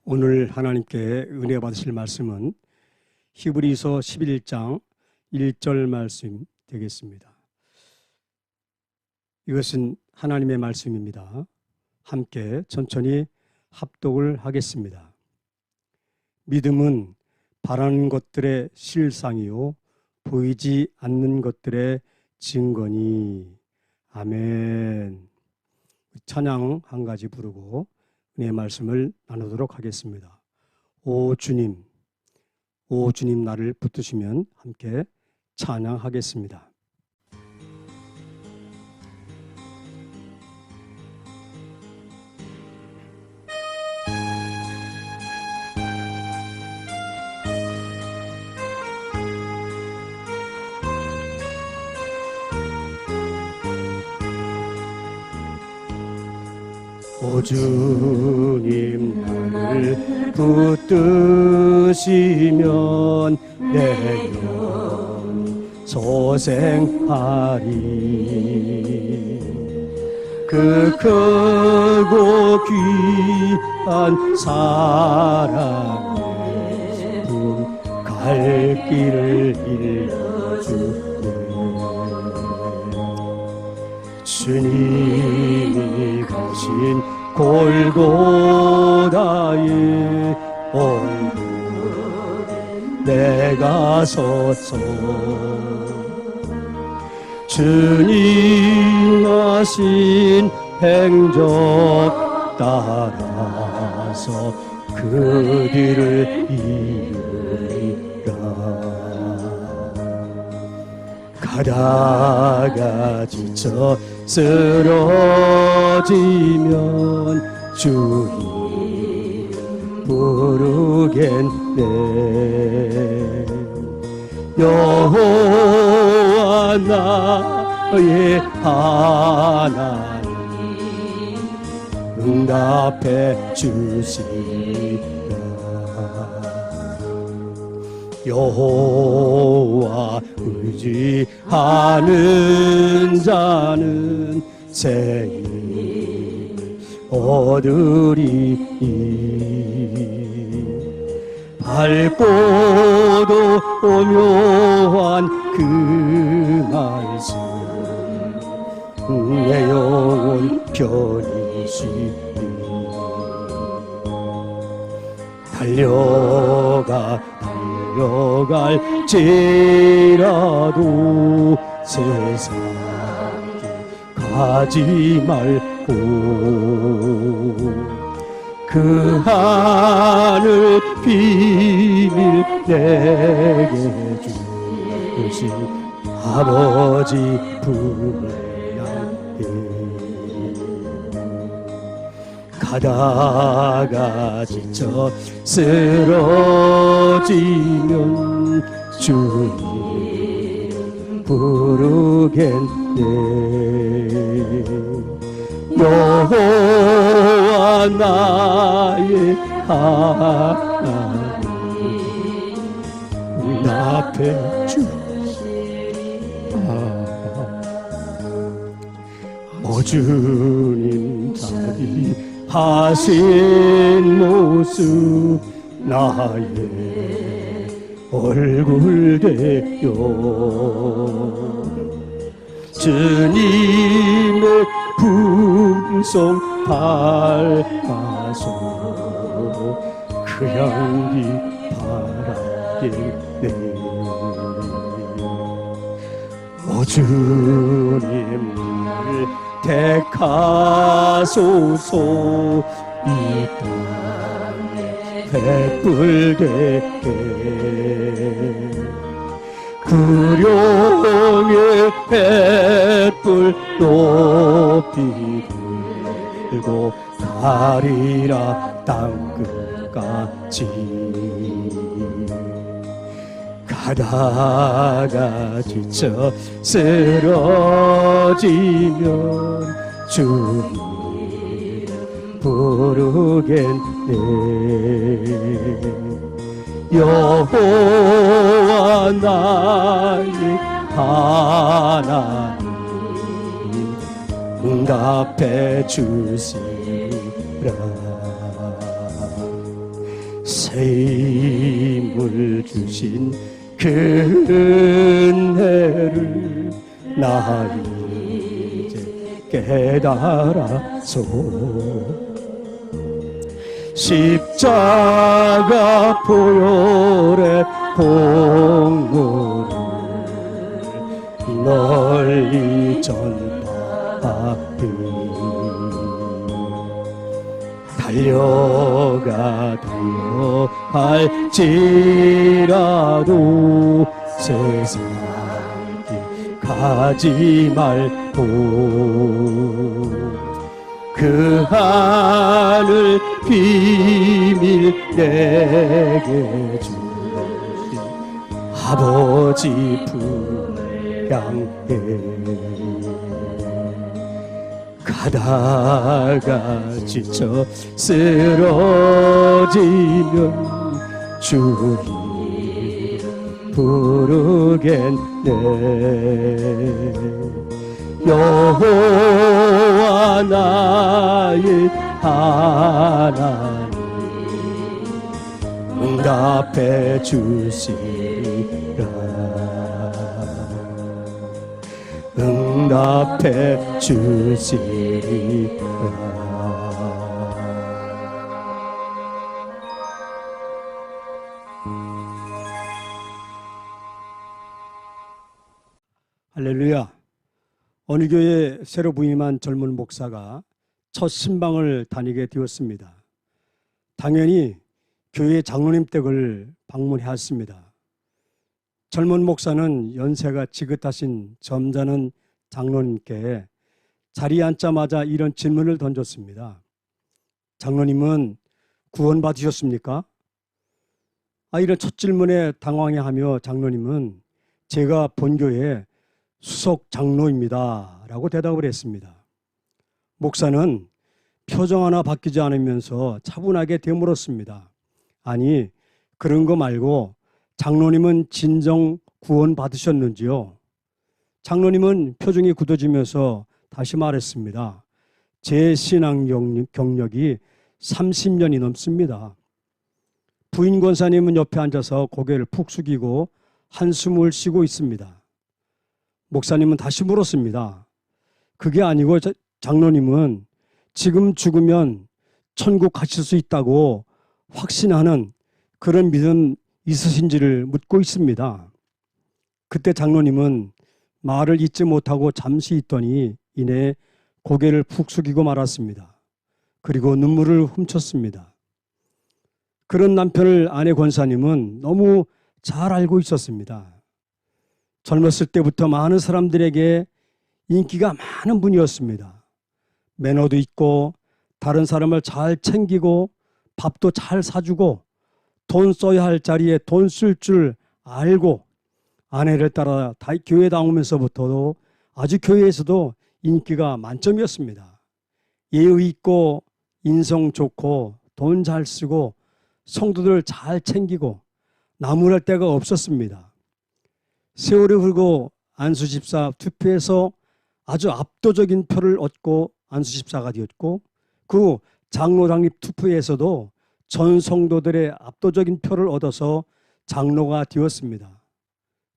오늘 하나님께 은혜 받으실 말씀은 히브리서 11장 1절 말씀 되겠습니다. 이것은 하나님의 말씀입니다. 함께 천천히 합독을 하겠습니다. 믿음은 바라는 것들의 실상이요 보이지 않는 것들의 증거니. 아멘. 찬양 한 가지 부르고 은혜의 말씀을 나누도록 하겠습니다. 오 주님 나를 붙드시면 함께 찬양하겠습니다. 오 주님 나를 붙드시면 내 영 소생하리. 그 크고 귀한 사랑에 갈 길을 일러주네. 주님이 가신 골고다의 얼굴에 내가 섰소. 주님 하신 행적 따라서 그 뒤를 이으리라. 가다가 지쳐 쓰러지면 주님 부르겠네. 여호와 나의 하나님 응답해 주시라. 여호와 의지하는 자는 새 힘을 얻으리니. 밝고도 오묘한 그 말씀 내 영혼 편이시니. 달려갈지라도 세상에 가지 말고 그 하늘 비밀 내게 주신 아버지 품을 향해 가다가 지쳐 쓰러지면 주님 부르겠네. 여호와 나의 하나님 응답해 주시라. 오 주님 자비 하신 모습 나의 얼굴 되어 주님의 품성 닮아서 그 향기 바라겠네. 오 주님 나를 택하소서. 이 땅에 횃불되게 구룡의 횃불 높이 들고 가리라 땅끝까지. 가다가 지쳐 쓰러지면 주님 부르겠네. 여호와 나의 하나님 응답해 주시라. 힘을 주신 그 은혜를 나 이제 깨달아서 십자가 보혈의 공로를 널리 전파하리 달려갈지라도 세상에 가지 말고 그 하늘 비밀 내게 주신 아버지 품 향해 가다가 지쳐 쓰러지면 주님 부르겠네 여호와 나의 하나님 응답해 주시리라 응답해 주시리라. 할렐루야. 어느 교회에 새로 부임한 젊은 목사가 첫 신방을 다니게 되었습니다. 당연히 교회 장로님 댁을 방문해왔습니다. 젊은 목사는 연세가 지긋하신 점잖은 장로님께 자리에 앉자마자 이런 질문을 던졌습니다. 장로님은 구원받으셨습니까? 이런 첫 질문에 당황해하며 장로님은 제가 본교회 수석 장로입니다 라고 대답을 했습니다. 목사는 표정 하나 바뀌지 않으면서 차분하게 되물었습니다. 아니 그런 거 말고 장로님은 진정 구원 받으셨는지요? 장로님은 표정이 굳어지면서 다시 말했습니다. 제 신앙 경력이 30년이 넘습니다. 부인 권사님은 옆에 앉아서 고개를 푹 숙이고 한숨을 쉬고 있습니다. 목사님은 다시 물었습니다. 그게 아니고 장로님은 지금 죽으면 천국 가실 수 있다고 확신하는 그런 믿음 있으신지를 묻고 있습니다. 그때 장로님은 말을 잇지 못하고 잠시 있더니 이내 고개를 푹 숙이고 말았습니다. 그리고 눈물을 훔쳤습니다. 그런 남편을 아내 권사님은 너무 잘 알고 있었습니다. 젊었을 때부터 많은 사람들에게 인기가 많은 분이었습니다. 매너도 있고 다른 사람을 잘 챙기고 밥도 잘 사주고 돈 써야 할 자리에 돈 쓸 줄 알고 아내를 따라 교회 나오면서부터도 아주 교회에서도 인기가 만점이었습니다. 예의 있고 인성 좋고 돈 잘 쓰고 성도들 잘 챙기고 나무랄 데가 없었습니다. 세월이 흐르고 안수집사 투표에서 아주 압도적인 표를 얻고 안수집사가 되었고 그 장로 장립 투표에서도 전 성도들의 압도적인 표를 얻어서 장로가 되었습니다.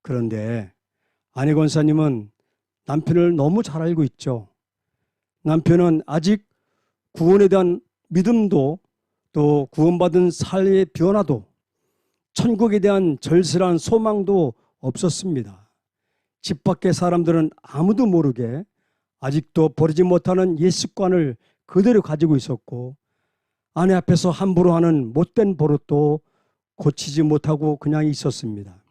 그런데 아내 권사님은 남편을 너무 잘 알고 있죠. 남편은 아직 구원에 대한 믿음도 또 구원받은 삶의 변화도 천국에 대한 절실한 소망도 없었습니다. 집 밖의 사람들은 아무도 모르게 아직도 버리지 못하는 옛 습관을 그대로 가지고 있었고 아내 앞에서 함부로 하는 못된 버릇도 고치지 못하고 그냥 있었습니다.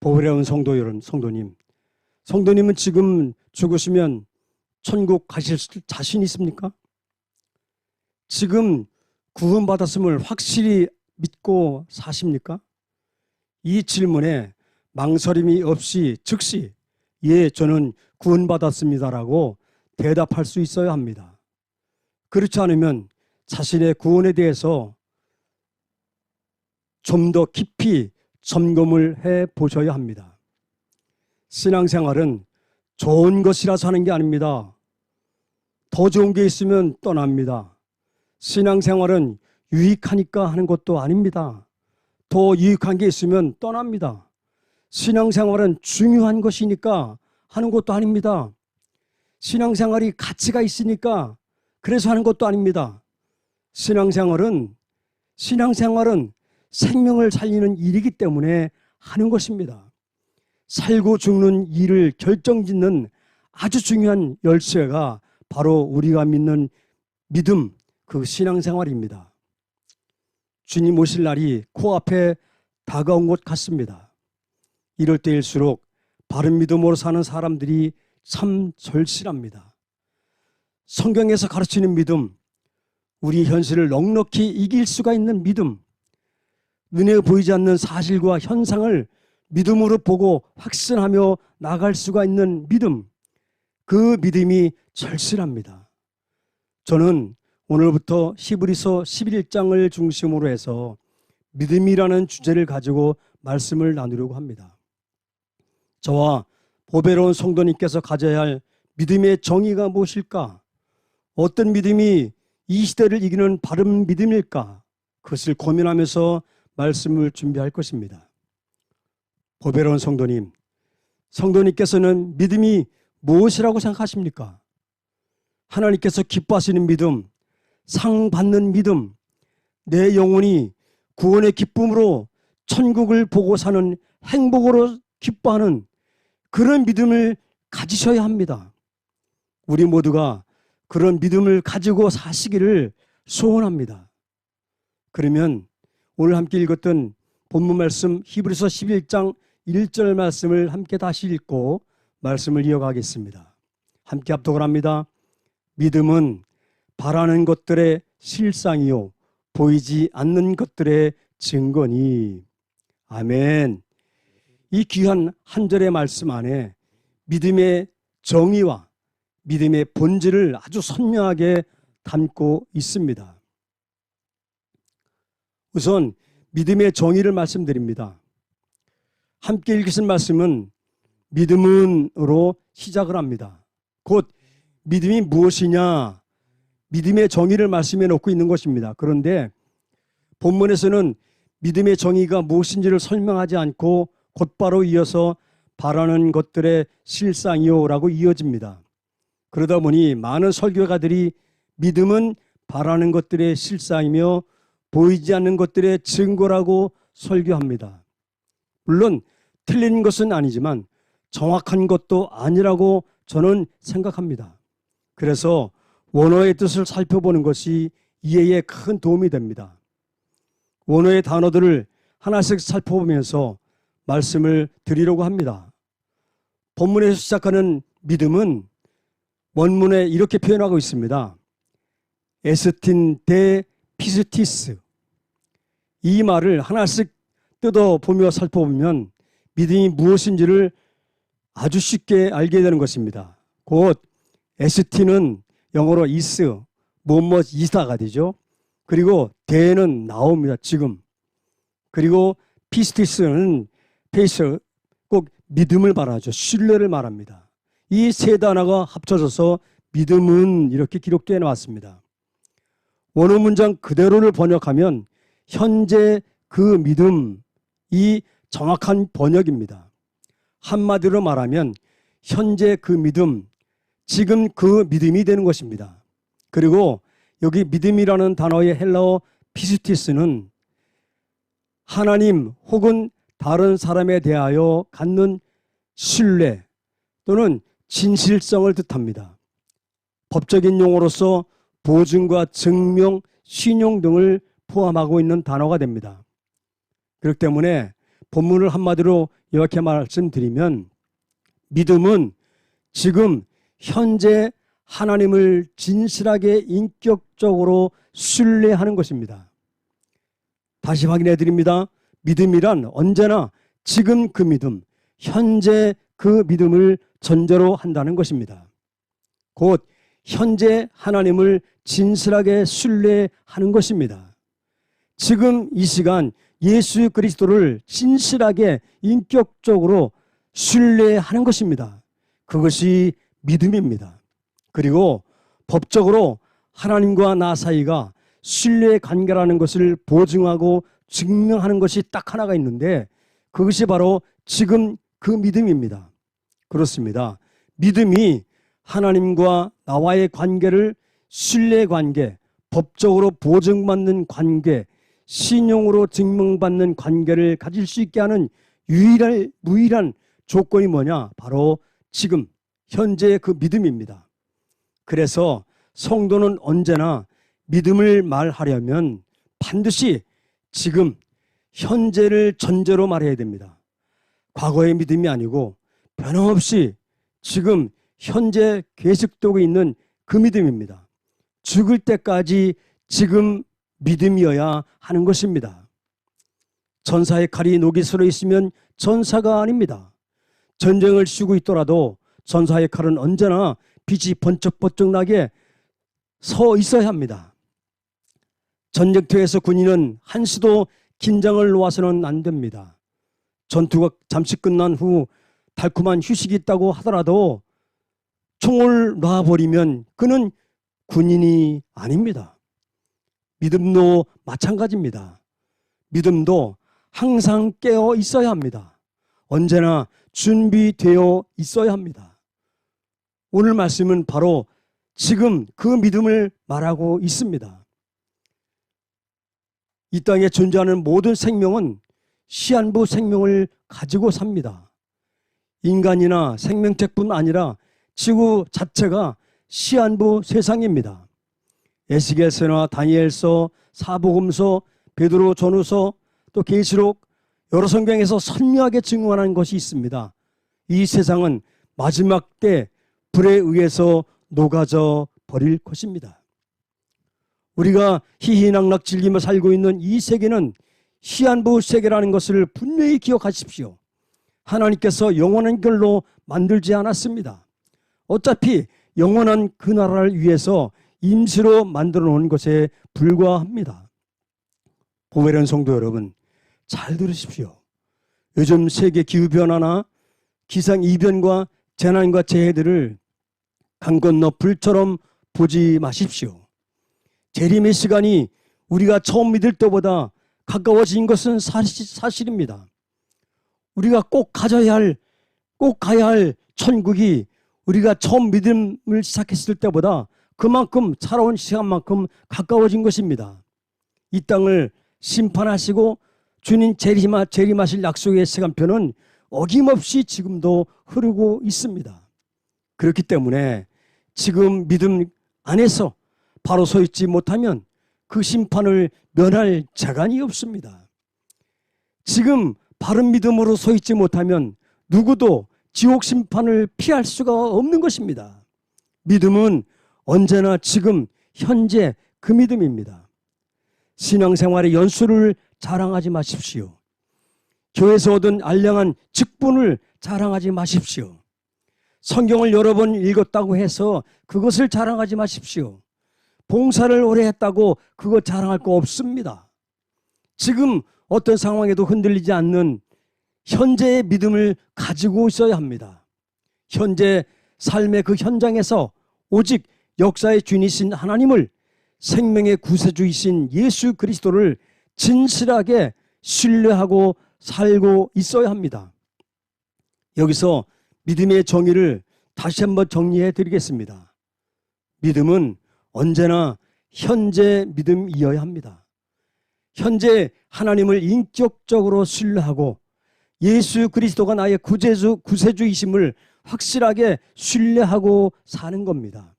보배로운 성도 여러분, 성도님은 지금 죽으시면 천국 가실 자신 있습니까? 지금 구원받았음을 확실히 믿고 사십니까? 이 질문에 망설임이 없이 즉시 예, 저는 구원받았습니다라고 대답할 수 있어야 합니다. 그렇지 않으면 자신의 구원에 대해서 좀 더 깊이 점검을 해 보셔야 합니다. 신앙생활은 좋은 것이라서 하는 게 아닙니다. 더 좋은 게 있으면 떠납니다. 신앙생활은 유익하니까 하는 것도 아닙니다. 더 유익한 게 있으면 떠납니다. 신앙생활은 중요한 것이니까 하는 것도 아닙니다. 신앙생활이 가치가 있으니까 그래서 하는 것도 아닙니다. 신앙생활은 생명을 살리는 일이기 때문에 하는 것입니다. 살고 죽는 일을 결정짓는 아주 중요한 열쇠가 바로 우리가 믿는 믿음, 그 신앙생활입니다. 주님 오실 날이 코앞에 다가온 것 같습니다. 이럴 때일수록 바른 믿음으로 사는 사람들이 참 절실합니다. 성경에서 가르치는 믿음, 우리 현실을 넉넉히 이길 수가 있는 믿음, 눈에 보이지 않는 사실과 현상을 믿음으로 보고 확신하며 나갈 수가 있는 믿음, 그 믿음이 절실합니다. 저는 오늘부터 히브리서 11장을 중심으로 해서 믿음이라는 주제를 가지고 말씀을 나누려고 합니다. 저와 보배로운 성도님께서 가져야 할 믿음의 정의가 무엇일까? 어떤 믿음이 이 시대를 이기는 바른 믿음일까? 그것을 고민하면서 말씀을 준비할 것입니다. 보배로운 성도님, 성도님께서는 믿음이 무엇이라고 생각하십니까? 하나님께서 기뻐하시는 믿음, 상 받는 믿음, 내 영혼이 구원의 기쁨으로 천국을 보고 사는 행복으로 기뻐하는 그런 믿음을 가지셔야 합니다. 우리 모두가 그런 믿음을 가지고 사시기를 소원합니다. 그러면 오늘 함께 읽었던 본문 말씀 히브리서 11장 1절 말씀을 함께 다시 읽고 말씀을 이어가겠습니다. 함께 합독을 합니다. 믿음은 바라는 것들의 실상이요 보이지 않는 것들의 증거니. 아멘. 이 귀한 한 절의 말씀 안에 믿음의 정의와 믿음의 본질을 아주 선명하게 담고 있습니다. 우선 믿음의 정의를 말씀드립니다. 함께 읽으신 말씀은 믿음은으로 시작을 합니다. 곧 믿음이 무엇이냐, 믿음의 정의를 말씀해 놓고 있는 것입니다. 그런데 본문에서는 믿음의 정의가 무엇인지를 설명하지 않고 곧바로 이어서 바라는 것들의 실상이요 라고 이어집니다. 그러다 보니 많은 설교가들이 믿음은 바라는 것들의 실상이며 보이지 않는 것들의 증거라고 설교합니다. 물론 틀린 것은 아니지만 정확한 것도 아니라고 저는 생각합니다. 그래서 원어의 뜻을 살펴보는 것이 이해에 큰 도움이 됩니다. 원어의 단어들을 하나씩 살펴보면서 말씀을 드리려고 합니다. 본문에서 시작하는 믿음은 원문에 이렇게 표현하고 있습니다. 에스틴 데 피스티스. 이 말을 하나씩 뜯어보며 살펴보면 믿음이 무엇인지를 아주 쉽게 알게 되는 것입니다. 곧 에스틴은 영어로 is, 뭐뭐이다가 되죠. 그리고 대는 나옵니다. 지금. 그리고 피스티스는 페이스, 꼭 믿음을 말하죠. 신뢰를 말합니다. 이 세 단어가 합쳐져서 믿음은 이렇게 기록되어 나왔습니다. 원어 문장 그대로를 번역하면 현재 그 믿음이 정확한 번역입니다. 한마디로 말하면 현재 그 믿음, 지금 그 믿음이 되는 것입니다. 그리고 여기 믿음이라는 단어의 헬라어 피스티스는 하나님 혹은 다른 사람에 대하여 갖는 신뢰 또는 진실성을 뜻합니다. 법적인 용어로서 보증과 증명, 신용 등을 포함하고 있는 단어가 됩니다. 그렇기 때문에 본문을 한마디로 이렇게 말씀드리면 믿음은 지금 현재 하나님을 진실하게 인격적으로 신뢰하는 것입니다. 다시 확인해 드립니다. 믿음이란 언제나 지금 그 믿음, 현재 그 믿음을 전제로 한다는 것입니다. 곧 현재 하나님을 진실하게 신뢰하는 것입니다. 지금 이 시간 예수 그리스도를 진실하게 인격적으로 신뢰하는 것입니다. 그것이 믿음입니다. 그리고 법적으로 하나님과 나 사이가 신뢰의 관계라는 것을 보증하고 증명하는 것이 딱 하나가 있는데 그것이 바로 지금 그 믿음입니다. 그렇습니다. 믿음이 하나님과 나와의 관계를 신뢰 관계, 법적으로 보증받는 관계, 신용으로 증명받는 관계를 가질 수 있게 하는 유일한 조건이 뭐냐? 바로 지금 현재의 그 믿음입니다. 그래서 성도는 언제나 믿음을 말하려면 반드시 지금 현재를 전제로 말해야 됩니다. 과거의 믿음이 아니고 변함없이 지금 현재 계속되고 있는 그 믿음입니다. 죽을 때까지 지금 믿음이어야 하는 것입니다. 전사의 칼이 녹이 슬어 있으면 전사가 아닙니다. 전쟁을 쉬고 있더라도 전사의 칼은 언제나 빛이 번쩍번쩍 나게 서 있어야 합니다. 전쟁터에서 군인은 한시도 긴장을 놓아서는 안 됩니다. 전투가 잠시 끝난 후 달콤한 휴식이 있다고 하더라도 총을 놔버리면 그는 군인이 아닙니다. 믿음도 마찬가지입니다. 믿음도 항상 깨어 있어야 합니다. 언제나 준비되어 있어야 합니다. 오늘 말씀은 바로 지금 그 믿음을 말하고 있습니다. 이 땅에 존재하는 모든 생명은 시한부 생명을 가지고 삽니다. 인간이나 생명체뿐 아니라 지구 자체가 시한부 세상입니다. 에스겔서나 다니엘서, 사복음서, 베드로 전후서, 또 계시록 여러 성경에서 선명하게 증언하는 것이 있습니다. 이 세상은 마지막 때 불에 의해서 녹아져 버릴 것입니다. 우리가 희희낙낙 즐기며 살고 있는 이 세계는 시한부 세계라는 것을 분명히 기억하십시오. 하나님께서 영원한 걸로 만들지 않았습니다. 어차피 영원한 그 나라를 위해서 임시로 만들어 놓은 것에 불과합니다. 보배련 성도 여러분, 잘 들으십시오. 요즘 세계 기후변화나 기상이변과 재난과 재해들을 강 건너 불처럼 보지 마십시오. 재림의 시간이 우리가 처음 믿을 때보다 가까워진 것은 사실입니다. 우리가 꼭 가야 할 천국이 우리가 처음 믿음을 시작했을 때보다 그만큼 살아온 시간만큼 가까워진 것입니다. 이 땅을 심판하시고 주님 재림하실 약속의 시간표는 어김없이 지금도 흐르고 있습니다. 그렇기 때문에 지금 믿음 안에서 바로 서 있지 못하면 그 심판을 면할 재간이 없습니다. 지금 바른 믿음으로 서 있지 못하면 누구도 지옥 심판을 피할 수가 없는 것입니다. 믿음은 언제나 지금 현재 그 믿음입니다. 신앙생활의 연수를 자랑하지 마십시오. 교회에서 얻은 알량한 직분을 자랑하지 마십시오. 성경을 여러 번 읽었다고 해서 그것을 자랑하지 마십시오. 봉사를 오래 했다고 그거 자랑할 거 없습니다. 지금 어떤 상황에도 흔들리지 않는 현재의 믿음을 가지고 있어야 합니다. 현재 삶의 그 현장에서 오직 역사의 주인이신 하나님을, 생명의 구세주이신 예수 그리스도를 진실하게 신뢰하고 살고 있어야 합니다. 여기서 믿음의 정의를 다시 한번 정리해 드리겠습니다. 믿음은 언제나 현재 믿음이어야 합니다. 현재 하나님을 인격적으로 신뢰하고 예수 그리스도가 나의 구세주이심을 확실하게 신뢰하고 사는 겁니다.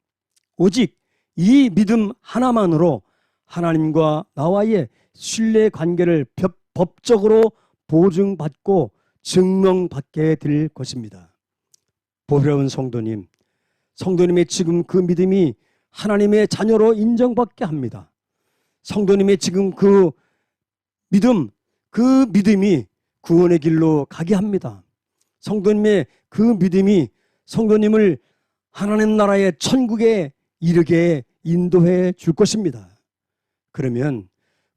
오직 이 믿음 하나만으로 하나님과 나와의 신뢰 관계를 법적으로 보증받고 증명받게 될 것입니다. 보배로운 성도님, 성도님의 지금 그 믿음이 하나님의 자녀로 인정받게 합니다. 성도님의 지금 그 믿음이 구원의 길로 가게 합니다. 성도님의 그 믿음이 성도님을 하나님 나라의 천국에 이르게 인도해 줄 것입니다. 그러면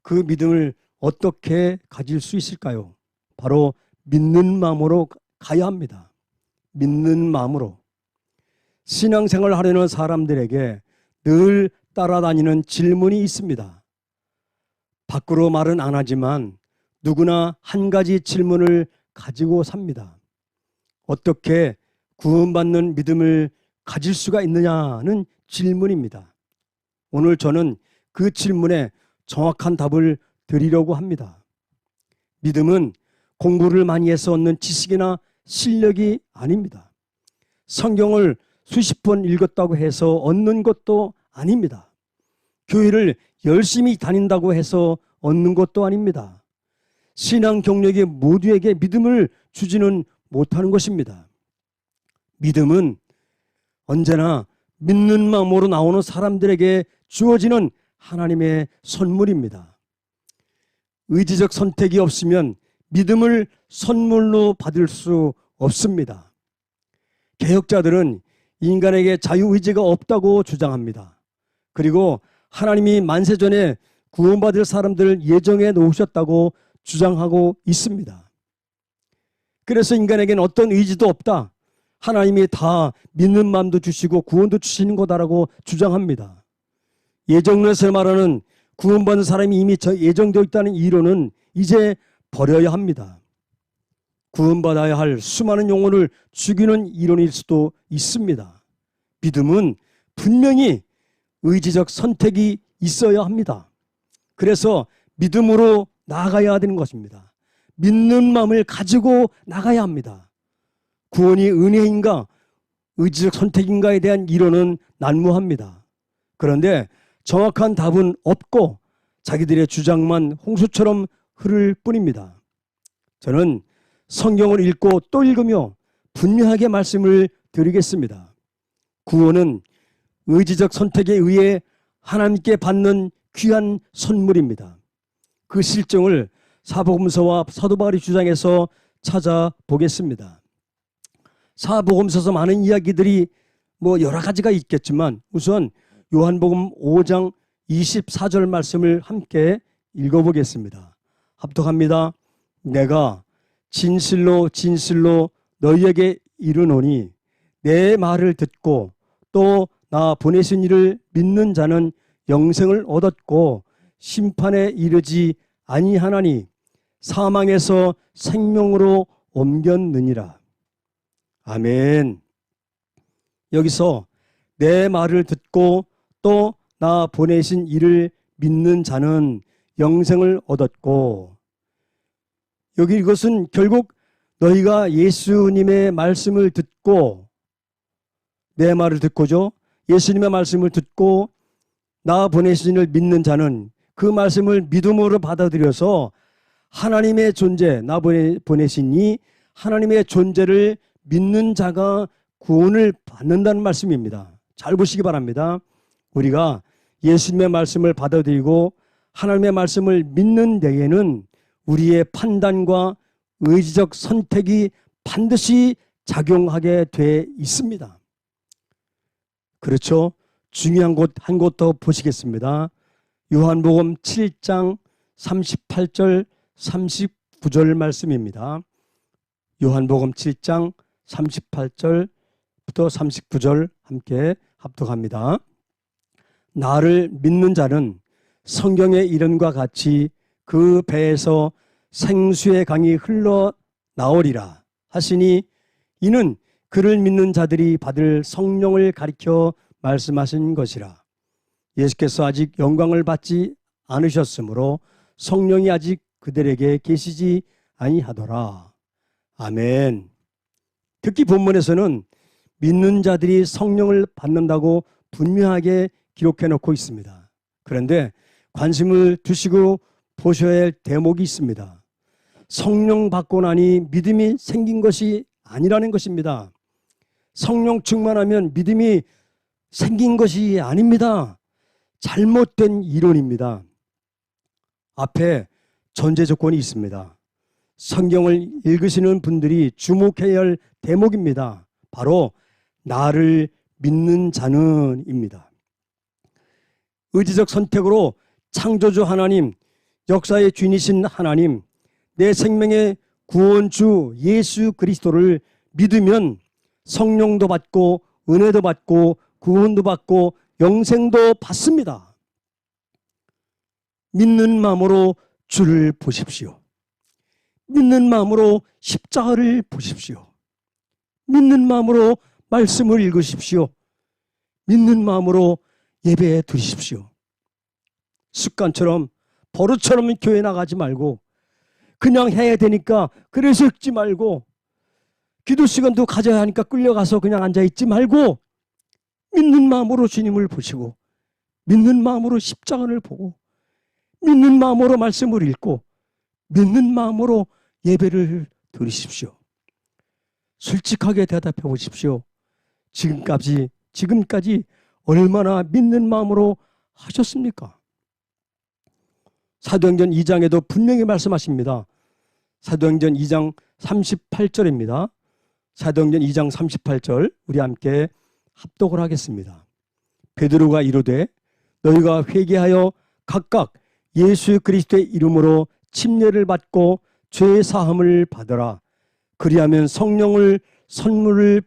그 믿음을 어떻게 가질 수 있을까요? 바로 믿는 마음으로 가야 합니다. 믿는 마음으로. 신앙생활을 하려는 사람들에게 늘 따라다니는 질문이 있습니다. 밖으로 말은 안 하지만 누구나 한 가지 질문을 가지고 삽니다. 어떻게 구원받는 믿음을 가질 수가 있느냐는 질문입니다. 오늘 저는 그 질문에 정확한 답을 드리려고 합니다. 믿음은 공부를 많이 해서 얻는 지식이나 실력이 아닙니다. 성경을 수십 번 읽었다고 해서 얻는 것도 아닙니다. 교회를 열심히 다닌다고 해서 얻는 것도 아닙니다. 신앙 경력이 모두에게 믿음을 주지는 못하는 것입니다. 믿음은 언제나 믿는 마음으로 나오는 사람들에게 주어지는 하나님의 선물입니다. 의지적 선택이 없으면 믿음을 선물로 받을 수 없습니다. 개혁자들은 인간에게 자유의지가 없다고 주장합니다. 그리고 하나님이 만세전에 구원받을 사람들을 예정해 놓으셨다고 주장하고 있습니다. 그래서 인간에게는 어떤 의지도 없다. 하나님이 다 믿는 마음도 주시고 구원도 주시는 거다라고 주장합니다. 예정론에서 말하는 구원받는 사람이 이미 예정되어 있다는 이론은 이제 버려야 합니다. 구원받아야 할 수많은 영혼을 죽이는 이론일 수도 있습니다. 믿음은 분명히 의지적 선택이 있어야 합니다. 그래서 믿음으로 나아가야 되는 것입니다. 믿는 마음을 가지고 나가야 합니다. 구원이 은혜인가 의지적 선택인가에 대한 이론은 난무합니다. 그런데 정확한 답은 없고 자기들의 주장만 홍수처럼 흐를 뿐입니다. 저는 성경을 읽고 또 읽으며 분명하게 말씀을 드리겠습니다. 구원은 의지적 선택에 의해 하나님께 받는 귀한 선물입니다. 그 실정을 사복음서와 사도 바울이 주장해서 찾아보겠습니다. 사복음서에서 많은 이야기들이 여러 가지가 있겠지만 우선 요한복음 5장 24절 말씀을 함께 읽어보겠습니다. 합독합니다. 내가 진실로 진실로 너희에게 이르노니 내 말을 듣고 또 나 보내신 이를 믿는 자는 영생을 얻었고 심판에 이르지 아니하나니 사망에서 생명으로 옮겼느니라. 아멘. 여기서 내 말을 듣고 또 나 보내신 이를 믿는 자는 영생을 얻었고, 여기 이것은 결국 너희가 예수님의 말씀을 듣고, 내 말을 듣고죠. 예수님의 말씀을 듣고 나 보내신 이를 믿는 자는 그 말씀을 믿음으로 받아들여서 하나님의 존재, 나 보내신 이 하나님의 존재를 믿는 자가 구원을 받는다는 말씀입니다. 잘 보시기 바랍니다. 우리가 예수님의 말씀을 받아들이고 하나님의 말씀을 믿는 데에는 우리의 판단과 의지적 선택이 반드시 작용하게 돼 있습니다. 그렇죠? 중요한 곳 한 곳 더 보시겠습니다. 요한복음 7장 38절 39절 말씀입니다. 요한복음 7장 38절부터 39절 함께 합독합니다. 나를 믿는 자는 성경의 이름과 같이 그 배에서 생수의 강이 흘러 나오리라 하시니 이는 그를 믿는 자들이 받을 성령을 가리켜 말씀하신 것이라. 예수께서 아직 영광을 받지 않으셨으므로 성령이 아직 그들에게 계시지 아니하더라. 아멘. 특히 본문에서는 믿는 자들이 성령을 받는다고 분명하게 기록해 놓고 있습니다. 그런데 관심을 두시고 보셔야 할 대목이 있습니다. 성령 받고 나니 믿음이 생긴 것이 아니라는 것입니다. 성령 충만하면 믿음이 생긴 것이 아닙니다. 잘못된 이론입니다. 앞에 전제 조건이 있습니다. 성경을 읽으시는 분들이 주목해야 할 대목입니다. 바로 나를 믿는 자는입니다. 의지적 선택으로 창조주 하나님, 역사의 주인이신 하나님, 내 생명의 구원주 예수 그리스도를 믿으면 성령도 받고 은혜도 받고 구원도 받고 영생도 받습니다. 믿는 마음으로 주를 보십시오. 믿는 마음으로 십자가를 보십시오. 믿는 마음으로 말씀을 읽으십시오. 믿는 마음으로 예배에 드리십시오. 습관처럼 버릇처럼 교회 나가지 말고 그냥 해야 되니까 그래서 읽지 말고 기도 시간도 가져야 하니까 끌려가서 그냥 앉아있지 말고 믿는 마음으로 주님을 보시고 믿는 마음으로 십자가를 보고 믿는 마음으로 말씀을 읽고 믿는 마음으로 예배를 드리십시오. 솔직하게 대답해 보십시오. 지금까지 얼마나 믿는 마음으로 하셨습니까? 사도행전 2장에도 분명히 말씀하십니다. 사도행전 2장 38절입니다. 사도행전 2장 38절 우리 함께 합독을 하겠습니다. 베드로가 이르되 너희가 회개하여 각각 예수 그리스도의 이름으로 침례를 받고 죄 사함을 받으라. 그리하면 성령의 선물을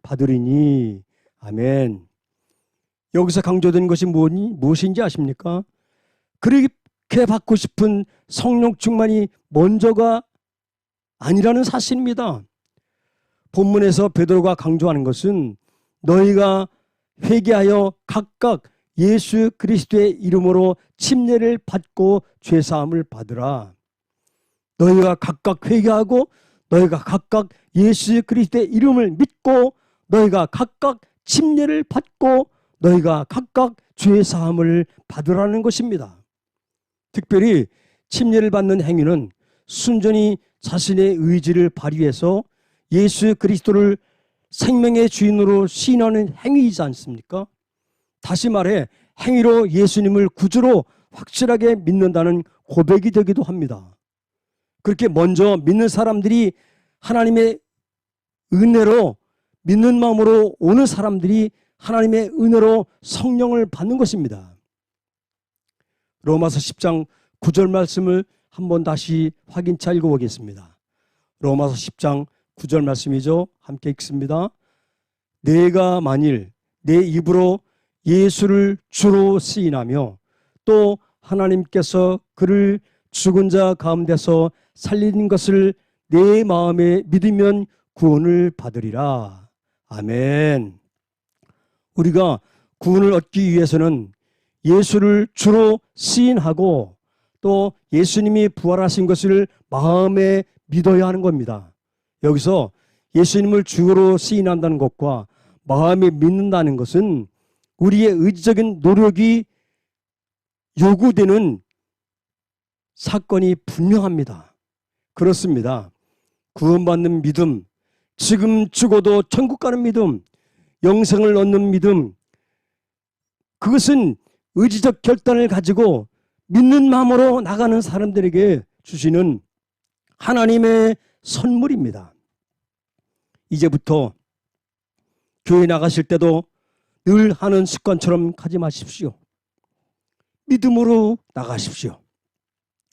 받으리니. 아멘. 여기서 강조된 것이 무엇인지 아십니까? 그렇게 받고 싶은 성령 충만이 먼저가 아니라는 사실입니다. 본문에서 베드로가 강조하는 것은 너희가 회개하여 각각 예수 그리스도의 이름으로 침례를 받고 죄사함을 받으라. 너희가 각각 회개하고 너희가 각각 예수 그리스도의 이름을 믿고 너희가 각각 침례를 받고 너희가 각각 죄사함을 받으라는 것입니다. 특별히 침례를 받는 행위는 순전히 자신의 의지를 발휘해서 예수 그리스도를 생명의 주인으로 시인하는 행위이지 않습니까? 다시 말해 행위로 예수님을 구주로 확실하게 믿는다는 고백이 되기도 합니다. 그렇게 먼저 믿는 사람들이 하나님의 은혜로 믿는 마음으로 오는 사람들이 하나님의 은혜로 성령을 받는 것입니다. 로마서 10장 9절 말씀을 한번 다시 확인차 읽어보겠습니다. 로마서 10장 9절 말씀이죠. 함께 읽습니다. 내가 만일 내 입으로 예수를 주로 시인하며 또 하나님께서 그를 죽은 자 가운데서 살린 것을 내 마음에 믿으면 구원을 받으리라. 아멘. 우리가 구원을 얻기 위해서는 예수를 주로 시인하고 또 예수님이 부활하신 것을 마음에 믿어야 하는 겁니다. 여기서 예수님을 주로 시인한다는 것과 마음에 믿는다는 것은 우리의 의지적인 노력이 요구되는 사건이 분명합니다. 그렇습니다. 구원받는 믿음, 지금 죽어도 천국 가는 믿음, 영생을 얻는 믿음, 그것은 의지적 결단을 가지고 믿는 마음으로 나가는 사람들에게 주시는 하나님의 선물입니다. 이제부터 교회 나가실 때도 늘 하는 습관처럼 가지 마십시오. 믿음으로 나가십시오.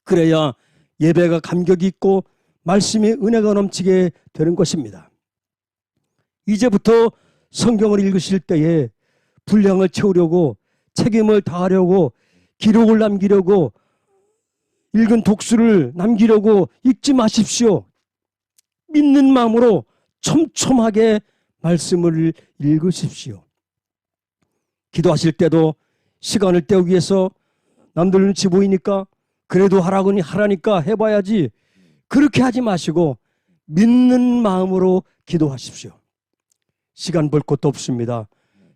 그래야 예배가 감격이 있고 말씀의 은혜가 넘치게 되는 것입니다. 이제부터 성경을 읽으실 때에 분량을 채우려고 책임을 다하려고 기록을 남기려고 읽은 독수를 남기려고 읽지 마십시오. 믿는 마음으로 촘촘하게 말씀을 읽으십시오. 기도하실 때도 시간을 때우기 위해서 남들 눈치 보이니까 그래도 하라니까 해봐야지, 그렇게 하지 마시고 믿는 마음으로 기도하십시오. 시간 볼 것도 없습니다.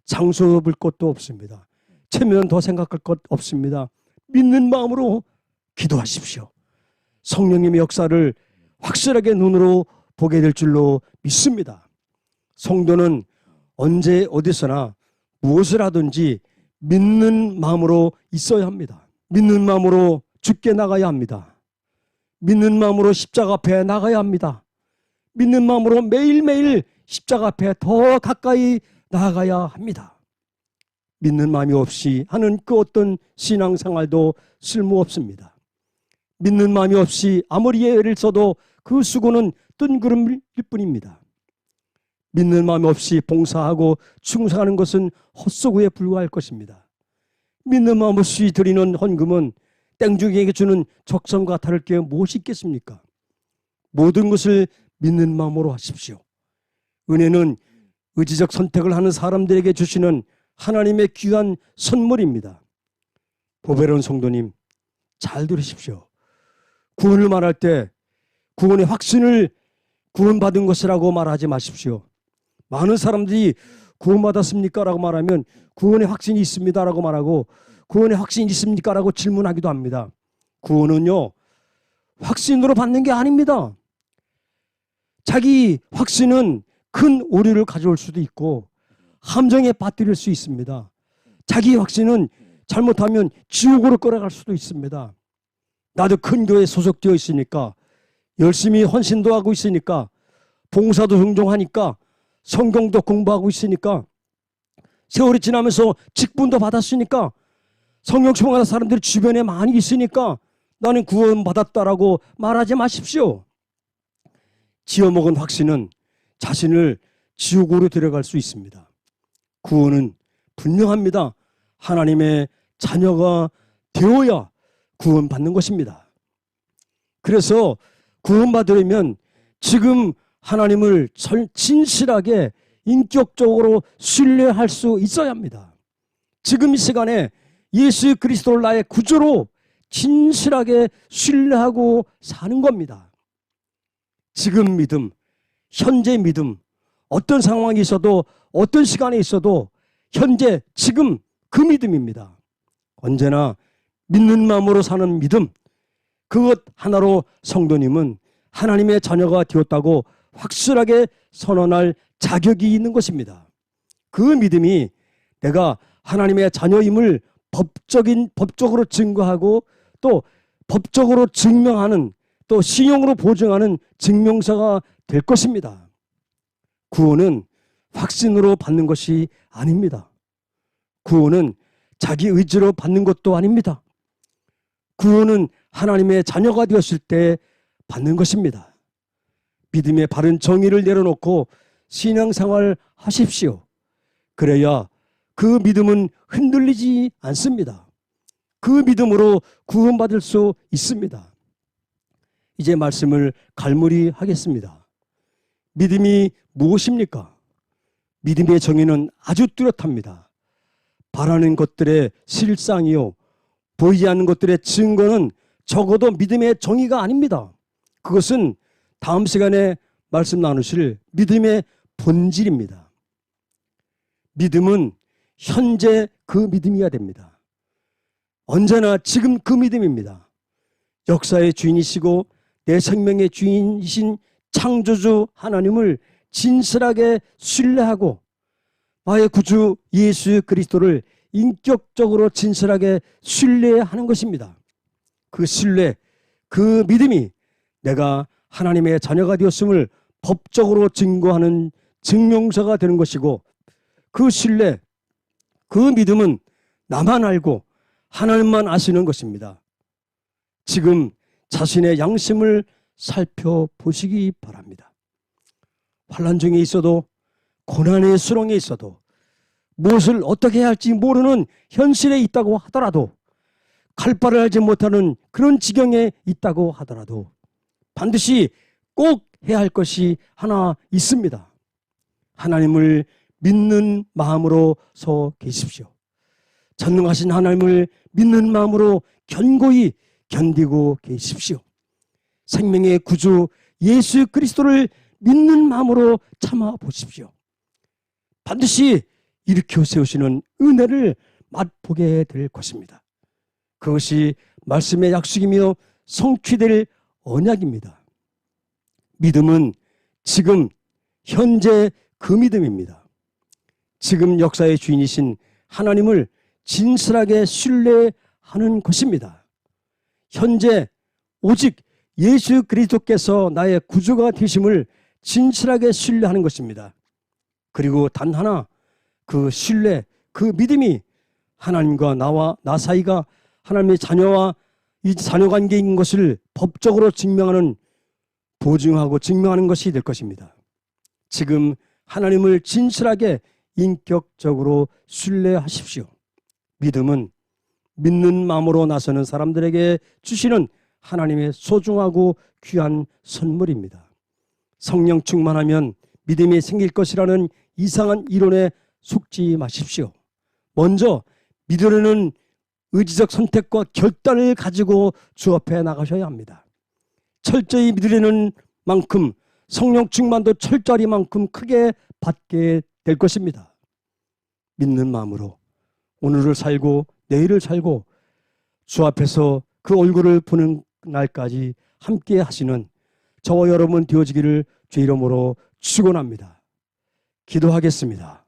장소 볼 것도 없습니다. 체면 더 생각할 것 없습니다. 믿는 마음으로 기도하십시오. 성령님의 역사를 확실하게 눈으로 보게 될 줄로 믿습니다. 성도는 언제 어디서나 무엇을 하든지 믿는 마음으로 있어야 합니다. 믿는 마음으로 죽게 나가야 합니다. 믿는 마음으로 십자가 앞에 나가야 합니다. 믿는 마음으로 매일매일 십자가 앞에 더 가까이 나아가야 합니다. 믿는 마음이 없이 하는 그 어떤 신앙생활도 쓸모없습니다. 믿는 마음이 없이 아무리 예를 써도 그 수고는 뜬구름일 뿐입니다. 믿는 마음이 없이 봉사하고 충성하는 것은 헛수고에 불과할 것입니다. 믿는 마음 없이 드리는 헌금은 땡중에게 주는 적성과 다를 게 무엇이 있겠습니까? 모든 것을 믿는 마음으로 하십시오. 은혜는 의지적 선택을 하는 사람들에게 주시는 하나님의 귀한 선물입니다. 보배로운 성도님, 잘 들으십시오. 구원을 말할 때 구원의 확신을 구원받은 것이라고 말하지 마십시오. 많은 사람들이 구원받았습니까? 라고 말하면 구원의 확신이 있습니다 라고 말하고, 구원의 확신이 있습니까? 라고 질문하기도 합니다. 구원은요, 확신으로 받는 게 아닙니다. 자기 확신은 큰 오류를 가져올 수도 있고 함정에 빠뜨릴 수 있습니다. 자기 확신은 잘못하면 지옥으로 끌어갈 수도 있습니다. 나도 큰 교회에 소속되어 있으니까, 열심히 헌신도 하고 있으니까, 봉사도 종종 하니까, 성경도 공부하고 있으니까, 세월이 지나면서 직분도 받았으니까, 성령 충만한 사람들이 주변에 많이 있으니까 나는 구원받았다라고 말하지 마십시오. 지어먹은 확신은 자신을 지옥으로 데려갈 수 있습니다. 구원은 분명합니다. 하나님의 자녀가 되어야 구원받는 것입니다. 그래서 구원받으려면 지금 하나님을 진실하게 인격적으로 신뢰할 수 있어야 합니다. 지금 이 시간에 예수 그리스도를 나의 구주로 진실하게 신뢰하고 사는 겁니다. 지금 믿음, 현재 믿음, 어떤 상황이 있어도 어떤 시간에 있어도 현재 지금 그 믿음입니다. 언제나 믿는 마음으로 사는 믿음, 그것 하나로 성도님은 하나님의 자녀가 되었다고 확실하게 선언할 자격이 있는 것입니다. 그 믿음이 내가 하나님의 자녀임을 법적으로 증거하고 또 법적으로 증명하는, 또 신용으로 보증하는 증명서가 될 것입니다. 구원은 확신으로 받는 것이 아닙니다. 구원은 자기 의지로 받는 것도 아닙니다. 구원은 하나님의 자녀가 되었을 때 받는 것입니다. 믿음의 바른 정의를 내려놓고 신앙생활 하십시오. 그래야 그 믿음은 흔들리지 않습니다. 그 믿음으로 구원받을 수 있습니다. 이제 말씀을 갈무리하겠습니다. 믿음이 무엇입니까? 믿음의 정의는 아주 뚜렷합니다. 바라는 것들의 실상이요, 보이지 않는 것들의 증거는 적어도 믿음의 정의가 아닙니다. 그것은 다음 시간에 말씀 나누실 믿음의 본질입니다. 믿음은 현재 그 믿음이어야 됩니다. 언제나 지금 그 믿음입니다. 역사의 주인이시고 내 생명의 주인이신 창조주 하나님을 진실하게 신뢰하고 나의 구주 예수 그리스도를 인격적으로 진실하게 신뢰하는 것입니다. 그 신뢰, 그 믿음이 내가 하나님의 자녀가 되었음을 법적으로 증거하는 증명서가 되는 것이고, 그 신뢰, 그 믿음은 나만 알고 하나님만 아시는 것입니다. 지금 자신의 양심을 살펴보시기 바랍니다. 환난 중에 있어도, 고난의 수렁에 있어도, 무엇을 어떻게 해야 할지 모르는 현실에 있다고 하더라도, 갈 바를 알지 못하는 그런 지경에 있다고 하더라도 반드시 꼭 해야 할 것이 하나 있습니다. 하나님을 믿는 마음으로 서 계십시오. 전능하신 하나님을 믿는 마음으로 견고히 견디고 계십시오. 생명의 구주 예수 그리스도를 믿는 마음으로 참아 보십시오. 반드시 일으켜 세우시는 은혜를 맛보게 될 것입니다. 그것이 말씀의 약속이며 성취될 언약입니다. 믿음은 지금 현재 그 믿음입니다. 지금 역사의 주인이신 하나님을 진실하게 신뢰하는 것입니다. 현재 오직 예수 그리스도께서 나의 구주가 되심을 진실하게 신뢰하는 것입니다. 그리고 단 하나, 그 신뢰, 그 믿음이 하나님과 나 사이가 하나님의 자녀와 이 자녀 관계인 것을 법적으로 증명하는, 보증하고 증명하는 것이 될 것입니다. 지금 하나님을 진실하게 인격적으로 신뢰하십시오. 믿음은 믿는 마음으로 나서는 사람들에게 주시는 하나님의 소중하고 귀한 선물입니다. 성령 충만하면 믿음이 생길 것이라는 이상한 이론에 속지 마십시오. 먼저 믿으려는 의지적 선택과 결단을 가지고 주 앞에 나가셔야 합니다. 철저히 믿으려는 만큼 성령 충만도 철저히만큼 크게 받게 될 것입니다. 믿는 마음으로 오늘을 살고 내일을 살고 주 앞에서 그 얼굴을 보는 날까지 함께 하시는 저와 여러분 되어지기를 주 이름으로 축원합니다. 기도하겠습니다.